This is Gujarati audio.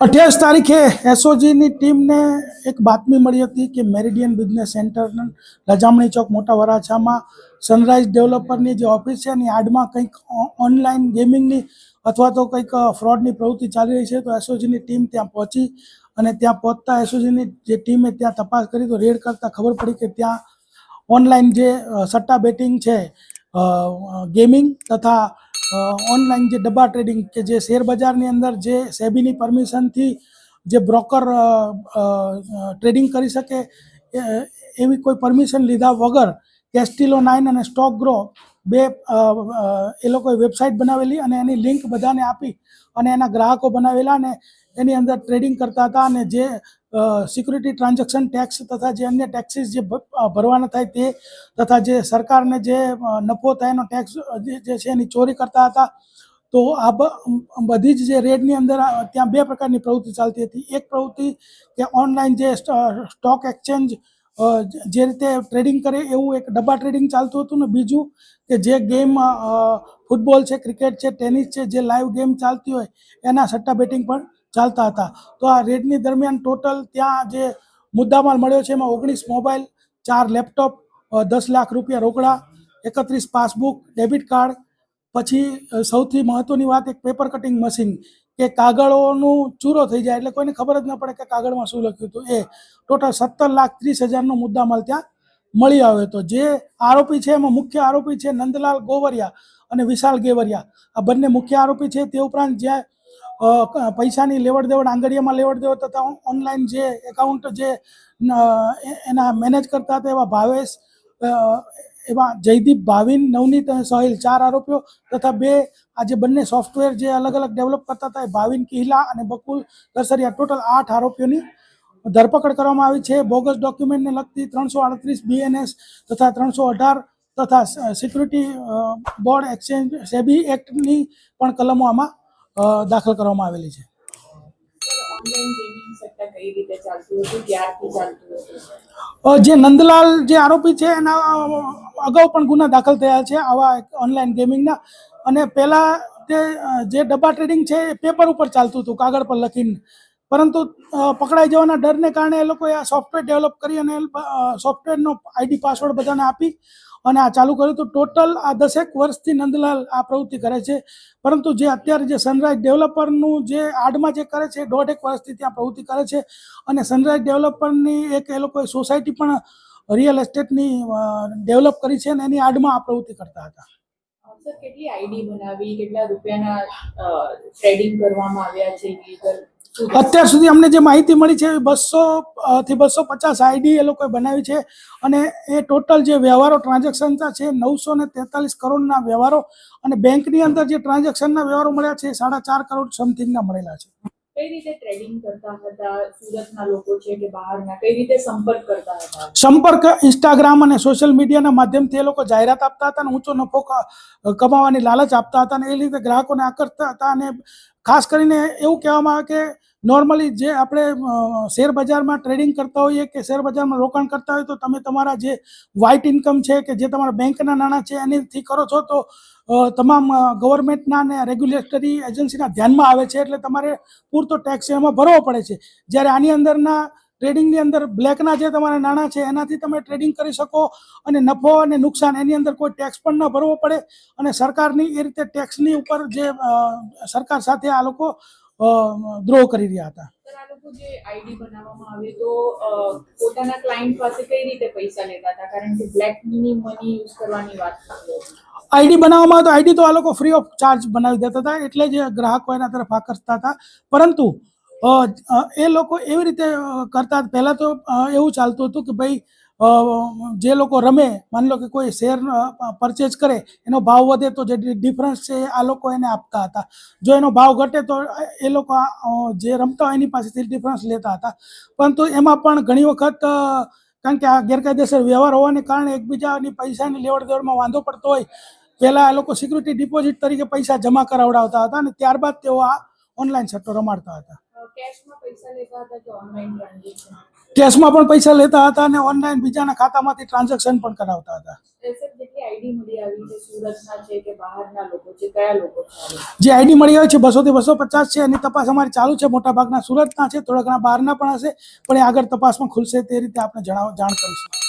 28 તારીખે એસઓજીની ટીમને એક બાતમી મળી હતી કે મેરિડિયન બિઝનેસ સેન્ટર લજામણી ચોક મોટા વરાછામાં સનરાઈઝ ડેવલપરની જે ઓફિસ છે એની આડમાં કંઈક ઓનલાઈન ગેમિંગની અથવા તો કંઈક ફ્રોડની પ્રવૃત્તિ ચાલી રહી છે. તો એસઓજીની ટીમ ત્યાં પહોંચી અને ત્યાં પહોંચતા એસઓજીની જે ટીમે ત્યાં તપાસ કરી તો રેડ કરતાં ખબર પડી કે ત્યાં ઓનલાઈન જે સટ્ટા બેટિંગ છે, ગેમિંગ તથા ઓનલાઈન જે ડબ્બા ટ્રેડિંગ કે જે શેર બજારની અંદર જે સેબીની પરમિશનથી જે બ્રોકર ટ્રેડિંગ કરી શકે એવી કોઈ પરમિશન લીધા વગર કેસ્ટિલો 9 અને સ્ટોક ગ્રો બે એ લોકોએ વેબસાઇટ બનાવેલી અને એની લિંક બધાને આપી અને એના ગ્રાહકો બનાવેલા અને એની અંદર ટ્રેડિંગ કરતા હતા. અને જે સિક્યુરિટી ટ્રાન્ઝેક્શન ટેક્સ તથા જે અન્ય ટેક્સીસ જે ભરવાના થાય તે તથા જે સરકારને જે નફો થાય એનો ટેક્સ જે છે એની ચોરી કરતા હતા. તો આ બધી જ જે રેડની અંદર ત્યાં બે પ્રકારની પ્રવૃત્તિ ચાલતી હતી. એક પ્રવૃત્તિ કે ઓનલાઈન જે સ્ટોક એક્સચેન્જ જે રીતે ટ્રેડિંગ કરે એવું એક ડબ્બા ટ્રેડિંગ ચાલતું હતું ને બીજું કે જે ગેમ ફૂટબોલ છે, ક્રિકેટ છે, ટેનિસ છે, જે લાઈવ ગેમ ચાલતી હોય એના સટ્ટા બેટિંગ પણ ચાલતા હતા. તો આ રેડની દરમિયાન ટોટલ ત્યાં જે મુદ્દામાલ મળ્યો છે એમાં 19 મોબાઈલ, 4 લેપટોપ, 10 લાખ રૂપિયા રોકડા, 31 પાસબુક, ડેબિટ કાર્ડ, પછી સૌથી મહત્વની વાત એક પેપર કટિંગ મશીન કે કાગળોનું ચૂરો થઈ જાય એટલે કોઈને ખબર જ ન પડે કે કાગળમાં શું લખ્યું હતું. એ ટોટલ 17,30,000નો મુદ્દામાલ ત્યાં મળી આવ્યો હતો. જે આરોપી છે એમાં મુખ્ય આરોપી છે નંદલાલ ગોવરિયા અને વિશાલ ગેવરિયા. આ બંને મુખ્ય આરોપી છે. તે ઉપરાંત જ્યાં પૈસાની લેવડ દેવડ, આંગળીયામાં લેવડ દેવડ તથા ઓનલાઈન જે એકાઉન્ટ જે એના મેનેજ કરતા હતા એવા ભાવેશ, એવા જયદીપ, ભાવિન, નવનીત અને સોહિલ 4 આરોપીઓ તથા બે આ જે બંને સોફ્ટવેર જે અલગ અલગ ડેવલપ કરતા હતા એ ભાવિન કિહલા અને બકુલ દરસરિયા ટોટલ 8 આરોપીઓની ધરપકડ કરવામાં આવી છે. બોગસ ડોક્યુમેન્ટને લગતી 338 BNS તથા 318 તથા સિક્યુરિટી બોર્ડ એક્સચેન્જ સેબી એક્ટની પણ કલમો આમાં દાખલ કરવામાં આવેલી છે. જે નંદલાલ જે આરોપી છે એના અગાઉ પણ ગુના દાખલ થયા છે આવા ઓનલાઈન ગેમિંગના. અને પહેલાં જે ડબ્બા ટ્રેડિંગ છે એ પેપર ઉપર ચાલતું હતું, કાગળ પર લખીને, પરંતુ પકડાઈ જવાના ડરને કારણે એ લોકોએ આ સોફ્ટવેર ડેવલપ કરી અને સોફ્ટવેરનો આઈડી પાસવર્ડ બધાને આપી અને આ ચાલુ કર્યું હતું. ટોટલ આ 10 વર્ષથી નંદલાલ આ પ્રવૃત્તિ કરે છે. પરંતુ જે અત્યારે જે સનરાઈઝ ડેવલપરનું જે આડમાં જે કરે છે 1.5 વર્ષથી ત્યાં પ્રવૃત્તિ કરે છે. અને સનરાઈઝ ડેવલપરની એક એ લોકોએ સોસાયટી પણ રિયલ એસ્ટેટની ડેવલપ કરી છે અને એની આડમાં આ પ્રવૃત્તિ કરતા હતા. કેટલી આઈડી બનાવી, કેટલા રૂપિયાના ટ્રેડિંગ કરવામાં આવ્યા છે? અત્યાર સુધી અમને જે માહિતી મળી છે 200 થી 250 આઈડી એ લોકોએ બનાવી છે. અને એ ટોટલ જે વ્યવહારો ટ્રાન્ઝેક્શન છે 943 કરોડના વ્યવહારો અને બેંકની અંદર જે ટ્રાન્ઝેક્શનના વ્યવહારો મળ્યા છે 4.5 કરોડ સમથિંગના મળેલા છે. કઈ રીતે ટ્રેડિંગ કરતા હતા? સુરતના લોકો છે કે બહારના? કઈ રીતે સંપર્ક કરતા હતા? સંપર્ક ઇન્સ્ટાગ્રામ અને સોશિયલ મીડિયાના માધ્યમથી એ લોકો જાહેરાત આપતા હતા અને ઊંચો નફો કમાવાની લાલચ આપતા હતા અને એ રીતે ગ્રાહકોને આકર્ષતા હતા. અને ખાસ કરીને એવું કહેવામાં આવે કે નોર્મલી જે આપણે શેર બજારમાં ટ્રેડિંગ કરતા હોઈએ કે શેર બજારમાં રોકાણ કરતા હોય તો તમે તમારા જે વ્હાઇટ ઇન્કમ છે કે જે તમારા બેંકના નાણાં છે એનીથી કરો છો તો તમામ ગવર્મેન્ટના અને રેગ્યુલેટરી એજન્સીના ધ્યાનમાં આવે છે. એટલે તમારે પૂરતો ટેક્સ એમાં ભરવો પડે છે. જ્યારે આની અંદરના ટ્રેડિંગની અંદર બ્લેકના જે તમારા નાણાં છે એનાથી તમે ટ્રેડિંગ કરી શકો અને નફો અને નુકસાન એની અંદર કોઈ ટેક્સ પણ ન ભરવો પડે. અને સરકારની એ રીતે ટેક્સની ઉપર જે સરકાર સાથે આ લોકો દ્રોહ કરી રહ્યા હતા. આ લોકો જે આઈડી બનાવવામાં આવે તો પોતાના ક્લાયન્ટ પાસે કઈ રીતે પૈસા લેતા હતા? કારણ કે બ્લેક મની યુઝ કરવાની વાત હતી. આઈડી બનાવવામાં તો આઈડી તો આ લોકો ફ્રી ઓફ ચાર્જ બનાવી દેતા હતા, એટલે જ ગ્રાહકો એના તરફ આકર્ષતા હતા. પરંતુ એ લોકો એવી રીતે કરતા, પહેલાં તો એવું ચાલતું હતું કે ભાઈ જે લોકો રમે, માની લો કે કોઈ શેર પરચેઝ કરે, એનો ભાવ વધે તો જે ડિફરન્સ છે આ લોકો એને આપતા હતા. જો એનો ભાવ ઘટે તો એ લોકો જે રમતા હોય એની પાસેથી ડિફરન્સ લેતા હતા. પરંતુ એમાં પણ ઘણી વખત કારણ કે આ ગેરકાયદેસર વ્યવહાર હોવાને કારણે એકબીજાની પૈસાની લેવડ દેવડમાં વાંધો પડતો હોય, પહેલાં એ લોકો સિક્યુરિટી ડિપોઝિટ તરીકે પૈસા જમા કરાવડાવતા હતા અને ત્યારબાદ તેઓ આ ઓનલાઈન સટ્ટો રમાડતા હતા. કેશમાં પૈસા લેતા હતા કે ઓનલાઈન ટ્રાન્ઝેક્શન? કેશમાં પણ પૈસા લેતા હતા અને ઓનલાઈન બીજાના ખાતામાંથી ટ્રાન્ઝેક્શન પણ કરાવતા હતા. સર જેટલી આઈડી મળી આવી છે સુરતના છે કે બહારના લોકો છે, કયા લોકો છે? જે આઈડી મળી આવે છે 200 થી 250 છે. એની તપાસ અમારી ચાલુ છે. મોટાભાગના સુરતના છે, થોડા ઘણા બહારના પણ હશે, પણ એ આગળ તપાસમાં ખુલશે તે રીતે આપણે જાણ કરીશું.